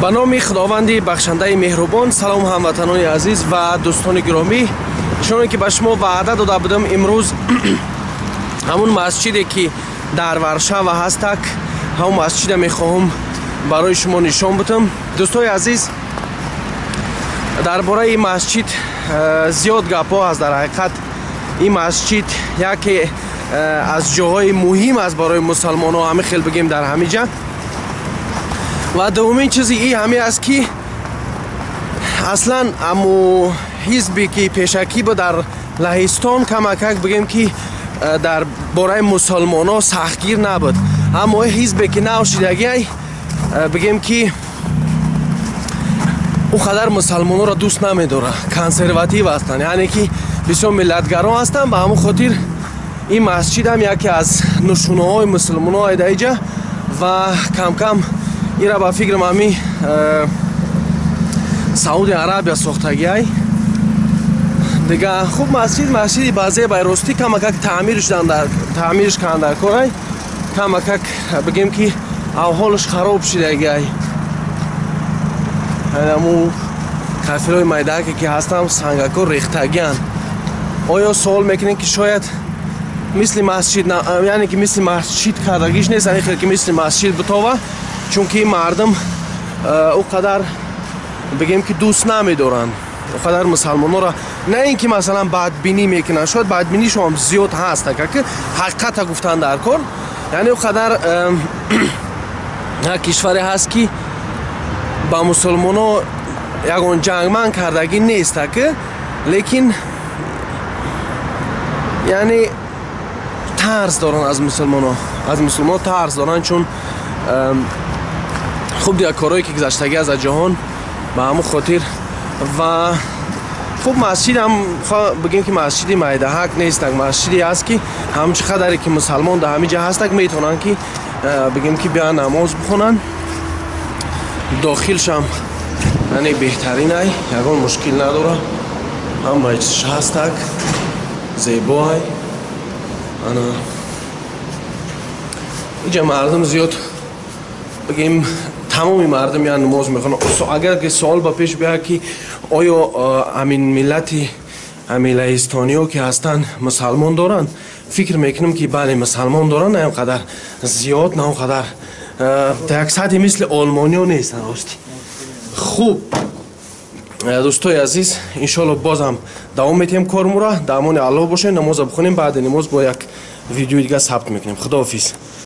ба номи худованди бахшандаи меҳрубон. Салом ҳамватанони азиз ва дӯстони гиромӣ. чуноне ки ба шумо ваъда дода будам, имрӯз ҳамун масҷиде ки дар Варшава ҳастак, ҳамун масҷида мехоҳам барои шумо нишон будам. дӯстони азиз, дар бораи ин масҷид зиёд гапҳо аст. дар ҳақиқат ин масҷид яке аз ҷоҳои муҳим аст барои мусалмонҳо, ҳамин хел бигем дар ҳамин ҷа. ва дуввумин чизи ин ҳамин аст ки аслан аму ҳизбе ки пешакӣ буд дар Лахистон, камакак бигем ки дар бораи мусалмонҳо сахтгир набуд. аммо ҳизбе ки нав шидагиай бигем ки ӯ қадар мусалмонҳоро дӯст намедорад, консерватив ҳастанд, яъне ки бисёр миллатгаро ҳастанд. ба ҳамон хотир ин масҷид ҳам яке аз нишонаҳои мусалмонҳо ай дар инҷа ва кам-кам ира ба фикрам ҳамин Саудия Арабия сохтагиай. Дига хуб масҷиди баъзебай рости камакак таъмирш карданд дар корай. Камакак бигем ки аҳволаш хароб шидагиай. аму кафелҳои майдаке ки ҳастанд сангакҳо рехтагианд. оё суол мекунем ки шояд мисли масҷид, яъне ки мисли масҷид кардагиш нест, ин хел ки мисли масҷид бутова, чунки мардум ӯ қадар бигем ки дӯст намедоранд. ӯ қадар мусалмонҳоро на ин ки масалан бадбинӣ мекунанд, шояд бадбинишон ҳам зиёд ҳаст, ки ҳақиқата гуфтан дар кор. яъне ӯ қадар як кишваре ҳаст ки ба мусалмонҳо ягон ҷангман кардагӣ нест, лекин яъне тарс доранд аз мусалмонҳо тарс доранд, чун хуб дига корое ки гузаштагӣ аз ҷаҳон. ба ҳамон хотир ва хуб масҷидам бигем ки масҷиди майдаҳак нестак, масҷиде аст ки ҳамчи қадаре ки мусалмон дар ҳамин ҷа ҳастак метавонанд ки бигем ки биён намоз бихонанд. дохилшам яъне беҳтаринай, ягон мушкил надорад, ҳамаи чизш ҳастак, зебоай. ана инҷа мардум зиёд бигем тамоми мардум я намоз мехонанд. агар ки суол ба пеш бияд ки оё ҳамин миллати ҳамин лаҳистониҳо ки ҳастанд мусалмон доранд, фикр мекунам ки бале мусалмон доранд, на он қадар зиёд, на он қадар як сатҳи мисли олмониҳо нестанд рости. хуб дӯстои азиз, иншоалло бозам давом метиҳем кормура. дар амони Аллоҳ бошед, намоза бихонем, баъди намоз бо як видеои дига сабт мекунем. худоҳофиз.